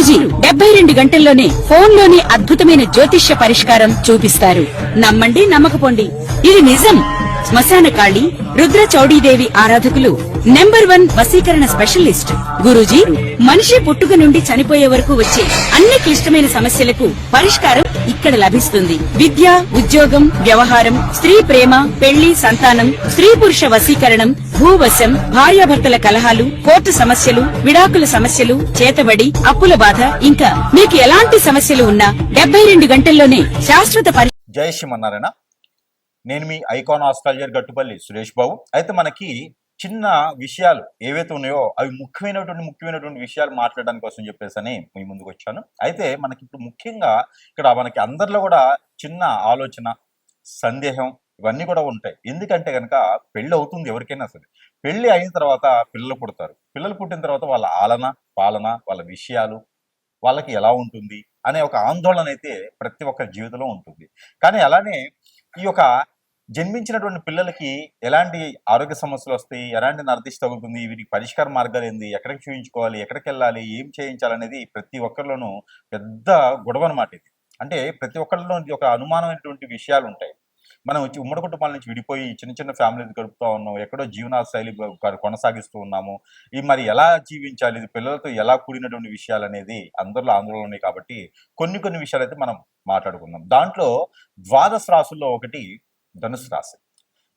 గురూజీ 72 గంటల్లోనే ఫోన్లోని అద్భుతమైన జ్యోతిష్య పరిష్కారం చూపిస్తారు. నమ్మండి, నమ్మకపోండి, ఇది నిజం. శ్మశాన కాళి రుద్ర చౌడీదేవి ఆరాధకులు నంబర్ 1 వశీకరణ స్పెషలిస్ట్. గురూజీ మనిషి పుట్టుక నుండి చనిపోయే వరకు వచ్చే అన్ని క్లిష్టమైన సమస్యలకు పరిష్కారం ఇక్కడ లభిస్తుంది. విద్య, ఉద్యోగం, వ్యవహారం, స్త్రీ ప్రేమ, పెళ్లి, సంతానం, స్త్రీ పురుష వశీకరణం, భూవశం, భార్యాభర్తల కలహాలు, కోర్టు సమస్యలు, విడాకుల సమస్యలు, చేతబడి, అప్పుల బాధ, ఇంకా మీకు ఎలాంటి సమస్యలు ఉన్నా 72 గంటల్లోనే శాశ్వత జై శ్రీమన్నారాయణ. నేను మీ ఐకాన్ ఆస్ట్రాలజర్ గట్టుపల్లి సురేష్ బాబు. అయితే మనకి చిన్న విషయాలు ఏవైతే ఉన్నాయో అవి ముఖ్యమైనటువంటి విషయాలు మాట్లాడడానికి కోసం చెప్పేసి మీ ముందుకు వచ్చాను. అయితే మనకి ఇప్పుడు ముఖ్యంగా ఇక్కడ మనకి అందరిలో కూడా చిన్న ఆలోచన, సందేహం ఇవన్నీ కూడా ఉంటాయి. ఎందుకంటే కనుక పెళ్లి అవుతుంది ఎవరికైనా సరే, పెళ్లి అయిన తర్వాత పిల్లలు పుడతారు. పిల్లలు పుట్టిన తర్వాత వాళ్ళ ఆలన పాలన, వాళ్ళ విషయాలు వాళ్ళకి ఎలా ఉంటుంది అనే ఒక ఆందోళన అయితే ప్రతి ఒక్కరి జీవితంలో ఉంటుంది. కానీ అలానే ఈ యొక్క జన్మించినటువంటి పిల్లలకి ఎలాంటి ఆరోగ్య సమస్యలు వస్తాయి, ఎలాంటి నరదిష్టి తగులుతుంది, వీటికి పరిష్కార మార్గాలు ఏంది, ఎక్కడికి చూపించుకోవాలి, ఎక్కడికి వెళ్ళాలి, ఏం చేయించాలనేది ప్రతి ఒక్కరిలోనూ పెద్ద గొడవ అనమాట. ఇది అంటే ప్రతి ఒక్కరిలో ఒక అనుమానమైనటువంటి విషయాలు ఉంటాయి. మనం వచ్చి ఉమ్మడి కుటుంబాల నుంచి విడిపోయి చిన్న ఫ్యామిలీస్ గడుపుతూ ఉన్నాం, ఎక్కడో జీవన శైలి కొనసాగిస్తూ ఉన్నాము. ఈ మరి ఎలా జీవించాలి, ఇది పిల్లలతో ఎలా కూడినటువంటి విషయాలు అనేది అందరిలో ఆందోళన ఉన్నాయి. కాబట్టి కొన్ని విషయాలు అయితే మనం మాట్లాడుకుందాం. దాంట్లో ద్వాదశ రాశుల్లో ఒకటి ధనుసు రాశి.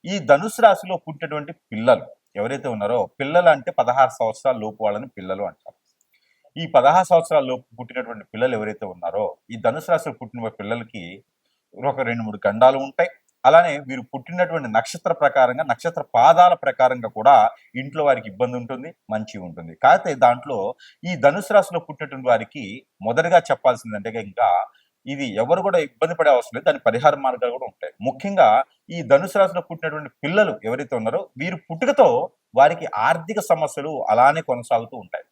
ఈ ధనుసు రాశిలో పుట్టినటువంటి పిల్లలు ఎవరైతే ఉన్నారో, పిల్లలు అంటే 16 సంవత్సరాల లోపు వాళ్ళని పిల్లలు అంటారు. ఈ 16 సంవత్సరాల లోపు పుట్టినటువంటి పిల్లలు ఎవరైతే ఉన్నారో, ఈ ధనుసు రాశిలో పుట్టిన పిల్లలకి ఒక 2-3 గండాలు ఉంటాయి. అలానే వీరు పుట్టినటువంటి నక్షత్ర ప్రకారంగా, నక్షత్ర పాదాల ప్రకారంగా కూడా ఇంట్లో వారికి ఇబ్బంది ఉంటుంది, మంచి ఉంటుంది. కాకపోతే దాంట్లో ఈ ధనుసు రాశిలో పుట్టినటువంటి వారికి మొదటగా చెప్పాల్సిందంటే ఇంకా ఇది ఎవరు కూడా ఇబ్బంది పడే అవసరం లేదు, దాని పరిహార మార్గాలు కూడా ఉంటాయి. ముఖ్యంగా ఈ ధనుసు రాశిలో పుట్టినటువంటి పిల్లలు ఎవరైతే ఉన్నారో వీరు పుట్టుకతో వారికి ఆర్థిక సమస్యలు అలానే కొనసాగుతూ ఉంటాయి.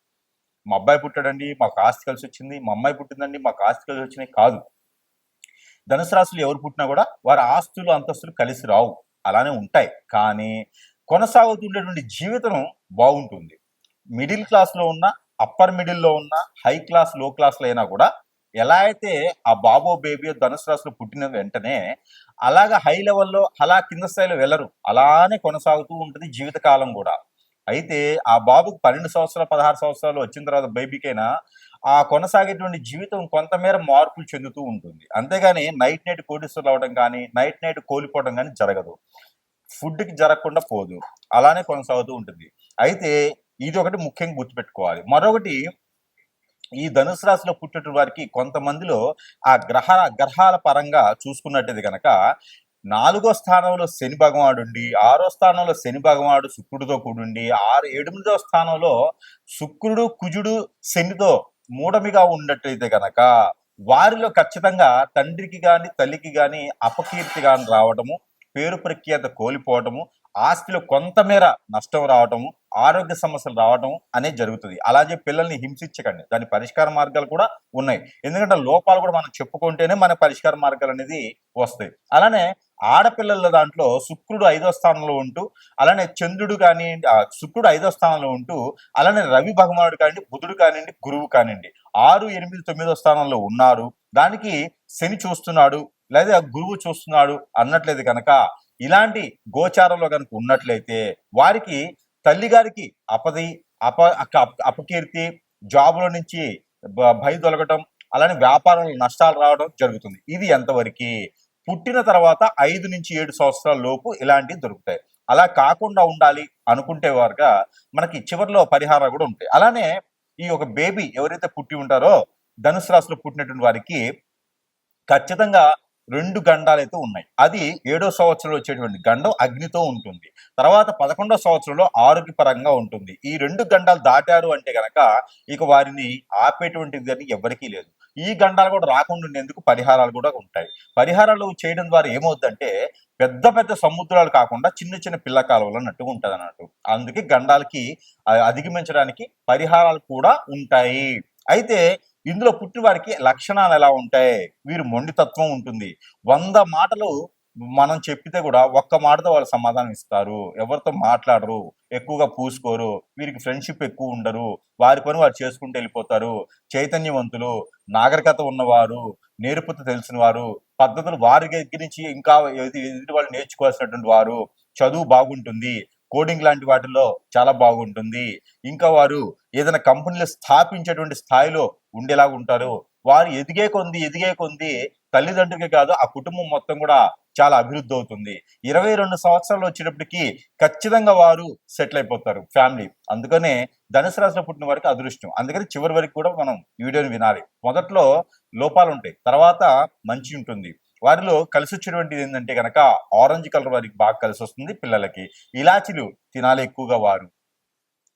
మా అబ్బాయి పుట్టాడండి, మాకు ఆస్తి కలిసి వచ్చింది, మా అమ్మాయి పుట్టిందండి, మాకు ఆస్తి కలిసి వచ్చినాయి కాదు. ధనుసు రాశిలో ఎవరు పుట్టినా కూడా వారి ఆస్తులు అంతస్తులు కలిసి రావు, అలానే ఉంటాయి. కానీ కొనసాగుతుండేటువంటి జీవితం బాగుంటుంది. మిడిల్ క్లాస్లో ఉన్న, అప్పర్ మిడిల్లో ఉన్న, హై క్లాస్, లో క్లాస్లో అయినా కూడా ఎలా అయితే ఆ బాబో బేబీ ధనుసు రాశిలో పుట్టిన వెంటనే అలాగా హై లెవెల్లో అలా కింద స్థాయిలో వెళ్ళరు, అలానే కొనసాగుతూ ఉంటుంది జీవితకాలం కూడా. అయితే ఆ బాబుకు 12 సంవత్సరాలు 16 సంవత్సరాలు వచ్చిన తర్వాత బేబీకైనా ఆ కొనసాగేటువంటి జీవితం కొంతమేర మార్పులు చెందుతూ ఉంటుంది. అంతేగాని నైట్ కోటీశ్వరులు అవడం కానీ, నైట్ కోల్పోవడం కానీ జరగదు. ఫుడ్కి జరగకుండా పోదు, అలానే కొనసాగుతూ ఉంటుంది. అయితే ఇది ఒకటి ముఖ్యంగా గుర్తుపెట్టుకోవాలి. మరొకటి, ఈ ధనుసు రాశిలో పుట్టిన వారికి కొంతమందిలో ఆ గ్రహాల పరంగా చూసుకున్నట్టయితే కనుక 4వ స్థానంలో శని భగవానుడు ఉండి, 6వ స్థానంలో శని భగవానుడు శుక్రుడితో కూడుండి, 8వ స్థానంలో శుక్రుడు కుజుడు శనితో మూఢమిగా ఉన్నట్టయితే కనుక వారిలో ఖచ్చితంగా తండ్రికి గాని తల్లికి గాని అపకీర్తి గాని రావటము, పేరు ప్రఖ్యాత కోల్పోవటము, ఆస్తిలో కొంతమేర నష్టం రావటము, ఆరోగ్య సమస్యలు రావటం అనేది జరుగుతుంది. అలాగే పిల్లల్ని హింసించకండి, దాని పరిష్కార మార్గాలు కూడా ఉన్నాయి. ఎందుకంటే లోపాలు కూడా మనం చెప్పుకుంటేనే మన పరిష్కార మార్గాలు అనేది వస్తాయి. అలానే ఆడపిల్లల దాంట్లో శుక్రుడు 5వ స్థానంలో ఉంటూ, అలానే చంద్రుడు కానివ్వండి, శుక్రుడు 5వ స్థానంలో ఉంటూ, అలానే రవి భగవానుడు కానివ్వండి, బుధుడు కానివ్వండి, గురువు కానివ్వండి 6, 8, 9వ స్థానంలో ఉన్నారు. దానికి శని చూస్తున్నాడు లేదా గురువు చూస్తున్నాడు అన్నట్లయితే కనుక ఇలాంటి గోచారంలో కనుక ఉన్నట్లయితే వారికి తల్లిగారికి అపకీర్తి, జాబుల నుంచి భయ తొలగటం, అలానే వ్యాపారంలో నష్టాలు రావడం జరుగుతుంది. ఇది ఎంతవరకు పుట్టిన తర్వాత 5 నుంచి 7 సంవత్సరాల లోపు ఇలాంటివి దొరుకుతాయి. అలా కాకుండా ఉండాలి అనుకుంటే వారుగా మనకి చివరిలో పరిహారాలు కూడా ఉంటాయి. అలానే ఈ ఒక బేబీ ఎవరైతే పుట్టి ఉంటారో ధనుసు రాశిలో పుట్టినటువంటి వారికి ఖచ్చితంగా 2 గండాలు అయితే ఉన్నాయి. అది 7వ సంవత్సరంలో వచ్చేటువంటి గండం అగ్నితో ఉంటుంది. తర్వాత 11వ సంవత్సరంలో ఆరోగ్యపరంగా ఉంటుంది. ఈ 2 గండాలు దాటారు అంటే గనక ఇక వారిని ఆపేటువంటిది అని ఎవరికీ లేదు. ఈ గండాలు కూడా రాకుండా ఉండేందుకు పరిహారాలు కూడా ఉంటాయి. పరిహారాలు చేయడం ద్వారా ఏమవుతుందంటే పెద్ద సముద్రాలు కాకుండా చిన్న పిల్ల కాలువలు అన్నట్టుగా ఉంటుంది అన్నట్టు. అందుకే గండాలకి అధిగమించడానికి పరిహారాలు కూడా ఉంటాయి. అయితే ఇందులో పుట్టిన వారికి లక్షణాలు ఎలా ఉంటాయి? వీరు మొండితత్వం ఉంటుంది. 100 మాటలు మనం చెప్పితే కూడా ఒక్క మాటతో వాళ్ళు సమాధానం ఇస్తారు, ఎవరితో మాట్లాడరు, ఎక్కువగా పూసుకోరు, వీరికి ఫ్రెండ్షిప్ ఎక్కువ ఉండరు, వారి పని వారు చేసుకుంటూ వెళ్ళిపోతారు. చైతన్యవంతులు, నాగరికత ఉన్నవారు, నేర్పుత తెలిసిన వారు, పద్ధతులు వారి దగ్గర నుంచి ఇంకా ఎదుటి వాళ్ళు నేర్చుకోవాల్సినటువంటి వారు, చదువు బాగుంటుంది, కోడింగ్ లాంటి వాటిల్లో చాలా బాగుంటుంది, ఇంకా వారు ఏదైనా కంపెనీలు స్థాపించేటువంటి స్థాయిలో ఉండేలాగా ఉంటారు. వారు ఎదిగే కొంది తల్లిదండ్రులకే కాదు ఆ కుటుంబం మొత్తం కూడా చాలా అభివృద్ధి అవుతుంది. 22 సంవత్సరాలు వచ్చేటప్పటికి ఖచ్చితంగా వారు సెటిల్ అయిపోతారు ఫ్యామిలీ. అందుకనే ధనుసు రాశిలో పుట్టిన వారికి అదృష్టం. అందుకని చివరి వరకు కూడా మనం ఈ వీడియోని వినాలి. మొదట్లో లోపాలు ఉంటాయి, తర్వాత మంచి ఉంటుంది. వారిలో కలిసి వచ్చేటువంటిది ఏంటంటే కనుక ఆరెంజ్ కలర్ వారికి బాగా కలిసి వస్తుంది. పిల్లలకి ఇలాచీలు తినాలి ఎక్కువగా, వారు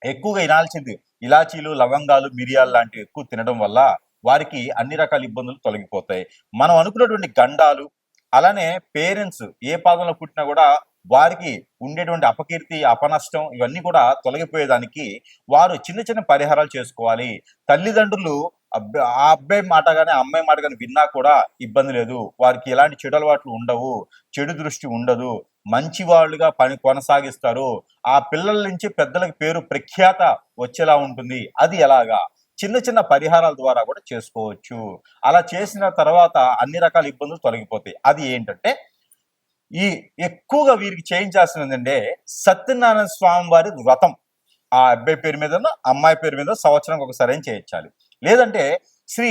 ఎక్కువగా ఇనాల్సింది ఇలాచీలు, లవంగాలు, మిరియాలు లాంటివి ఎక్కువ తినడం వల్ల వారికి అన్ని రకాల ఇబ్బందులు తొలగిపోతాయి. మనం అనుకున్నటువంటి గండాలు, అలానే పేరెంట్స్ ఏ పాదంలో పుట్టినా కూడా వారికి ఉండేటువంటి అపకీర్తి, అపనష్టం ఇవన్నీ కూడా తొలగిపోయేదానికి వారు చిన్న చిన్న పరిహారాలు చేసుకోవాలి. తల్లిదండ్రులు ఆ అబ్బాయి మాట కానీ అమ్మాయి మాట కానీ విన్నా కూడా ఇబ్బంది లేదు. వారికి ఎలాంటి చెడు అలవాట్లు ఉండవు, చెడు దృష్టి ఉండదు, మంచి వాళ్ళుగా పని కొనసాగిస్తారు. ఆ పిల్లల నుంచి పెద్దలకు పేరు ప్రఖ్యాత వచ్చేలా ఉంటుంది. అది ఎలాగా? చిన్న చిన్న పరిహారాల ద్వారా కూడా చేసుకోవచ్చు. అలా చేసిన తర్వాత అన్ని రకాల ఇబ్బందులు తొలగిపోతాయి. అది ఏంటంటే ఈ ఎక్కువగా వీరికి చేయించాల్సింది ఏంటంటే సత్యనారాయణ స్వామి వారి వ్రతం. ఆ అబ్బాయి పేరు మీద అమ్మాయి పేరు మీద సంవత్సరానికి ఒకసారి ఏం చేయించాలి. లేదంటే శ్రీ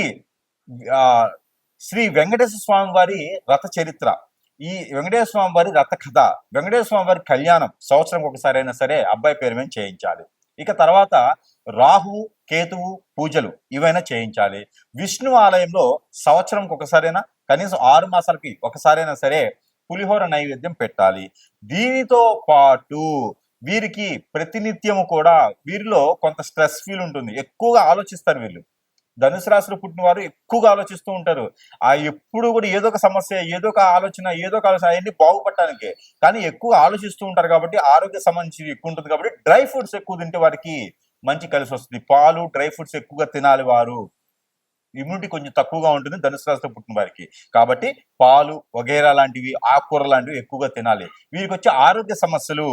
ఆ శ్రీ వెంకటేశ్వర స్వామి వారి రథ చరిత్ర, ఈ వెంకటేశ్వర స్వామి వారి రథ కథ, వెంకటేశ్వర స్వామి వారి కళ్యాణం సంవత్సరం ఒకసారి అయినా సరే అబ్బాయి పేరు మీద చేయించాలి. ఇక తర్వాత రాహువు, కేతువు పూజలు ఇవైనా చేయించాలి. విష్ణు ఆలయంలో సంవత్సరంకి ఒకసారైనా, కనీసం 6 మాసాలకి ఒకసారైనా సరే పులిహోర నైవేద్యం పెట్టాలి. దీనితో పాటు వీరికి ప్రతినిత్యము కూడా వీరిలో కొంత స్ట్రెస్ ఫీల్ ఉంటుంది, ఎక్కువగా ఆలోచిస్తారు వీళ్ళు. ధనుసు రాశిలో పుట్టిన వారు ఎక్కువగా ఆలోచిస్తూ ఉంటారు. ఎప్పుడు కూడా ఏదో ఒక సమస్య, ఏదో ఒక ఆలోచన అవన్నీ బాగుపడటానికే, కానీ ఎక్కువ ఆలోచిస్తూ ఉంటారు కాబట్టి ఆరోగ్య సంబంధించి ఎక్కువ ఉంటుంది. కాబట్టి డ్రై ఫ్రూట్స్ ఎక్కువ తింటే వారికి మంచి కలిసి వస్తుంది. పాలు, డ్రై ఫ్రూట్స్ ఎక్కువగా తినాలి. వారు ఇమ్యూనిటీ కొంచెం తక్కువగా ఉంటుంది ధనుసు రాశిలో పుట్టిన వారికి. కాబట్టి పాలు వగైరా లాంటివి, ఆకుకూర లాంటివి ఎక్కువగా తినాలి. వీరికి వచ్చే ఆరోగ్య సమస్యలు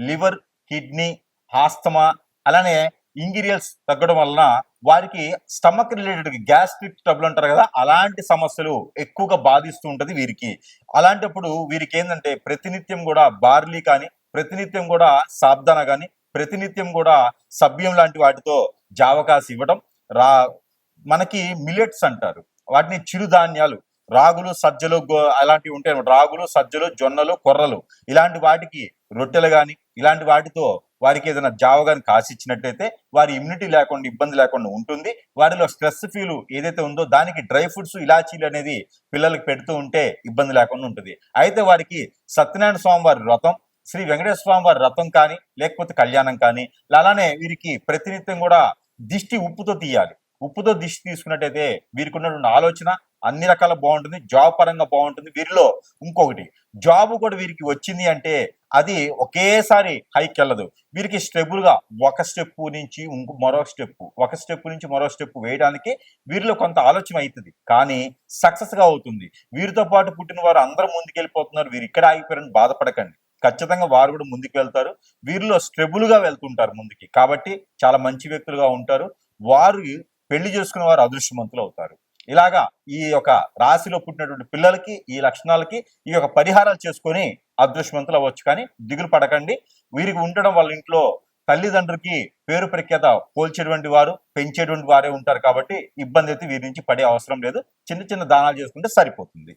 లివర్, కిడ్నీ, ఆస్తమా, అలానే ఇంటీరియల్స్ తగ్గడం వలన వారికి స్టమక్ రిలేటెడ్ గ్యాస్ట్రిక్ ట్రబుల్ అంటారు కదా, అలాంటి సమస్యలు ఎక్కువగా బాధిస్తూ ఉంటది వీరికి. అలాంటప్పుడు వీరికి ఏంటంటే ప్రతినిత్యం కూడా బార్లీ కానీ, ప్రతినిత్యం కూడా సాబ్దానా కానీ, ప్రతినిత్యం కూడా సభ్యం లాంటి వాటితో జావకాసి ఇవ్వడం. మనకి మిల్లెట్స్ అంటారు వాటిని, చిరుధాన్యాలు, రాగులు, సజ్జలు అలాంటివి ఉంటాయి అన్నమాట. రాగులు, సజ్జలు, జొన్నలు, కొర్రలు ఇలాంటి వాటికి రొట్టెలు కానీ ఇలాంటి వాటితో వారికి ఏదైనా జావ కానీ కాసిచ్చినట్టయితే వారి ఇమ్యూనిటీ లేకుండా, ఇబ్బంది లేకుండా ఉంటుంది. వారిలో స్ట్రెస్ ఫీల్ ఏదైతే ఉందో దానికి డ్రై ఫ్రూట్స్, ఇలాచీలు అనేది పిల్లలకి పెడుతూ ఉంటే ఇబ్బంది లేకుండా ఉంటుంది. అయితే వారికి సత్యనారాయణ స్వామి వారి వ్రతం, శ్రీ వెంకటేశ్వర స్వామి వారి వ్రతం కానీ, లేకపోతే కళ్యాణం కానీ, అలానే వీరికి ప్రతినిత్యం కూడా దిష్టి ఉప్పుతో తీయాలి. ఉప్పుతో దిష్టి తీసుకున్నట్టయితే వీరికి ఉన్నటువంటి ఆలోచన అన్ని రకాల బాగుంటుంది, జాబ్ పరంగా బాగుంటుంది. వీరిలో ఇంకొకటి, జాబ్ కూడా వీరికి వచ్చింది అంటే అది ఒకేసారి హైక్ వెళ్ళదు. వీరికి స్టెబుల్ గా ఒక స్టెప్ నుంచి మరో స్టెప్, ఒక స్టెప్ నుంచి మరో స్టెప్ వేయడానికి వీరిలో కొంత ఆలోచన అవుతుంది, కానీ సక్సెస్ గా అవుతుంది. వీరితో పాటు పుట్టిన వారు అందరూ ముందుకెళ్ళిపోతున్నారు, వీరు ఇక్కడ ఆగిపోయారని బాధపడకండి. ఖచ్చితంగా వారు కూడా ముందుకు వెళ్తారు. వీరిలో స్టెబుల్ గా వెళ్తుంటారు ముందుకి, కాబట్టి చాలా మంచి వ్యక్తులుగా ఉంటారు. వారు పెళ్లి చేసుకున్న వారు అదృష్టవంతులు అవుతారు. ఇలాగా ఈ యొక్క రాశిలో పుట్టినటువంటి పిల్లలకి ఈ లక్షణాలకి ఈ యొక్క పరిహారాలు చేసుకొని అదృష్టవంతులు అవ్వచ్చు. కానీ దిగులు పడకండి. వీరికి ఉండడం వాళ్ళ ఇంట్లో తల్లిదండ్రులకి పేరు ప్రఖ్యాత పోల్చేటువంటి వారు, పెంచేటువంటి వారే ఉంటారు. కాబట్టి ఇబ్బంది అయితే వీరి నుంచి పడే అవసరం లేదు. చిన్న చిన్న దానాలు చేసుకుంటే సరిపోతుంది.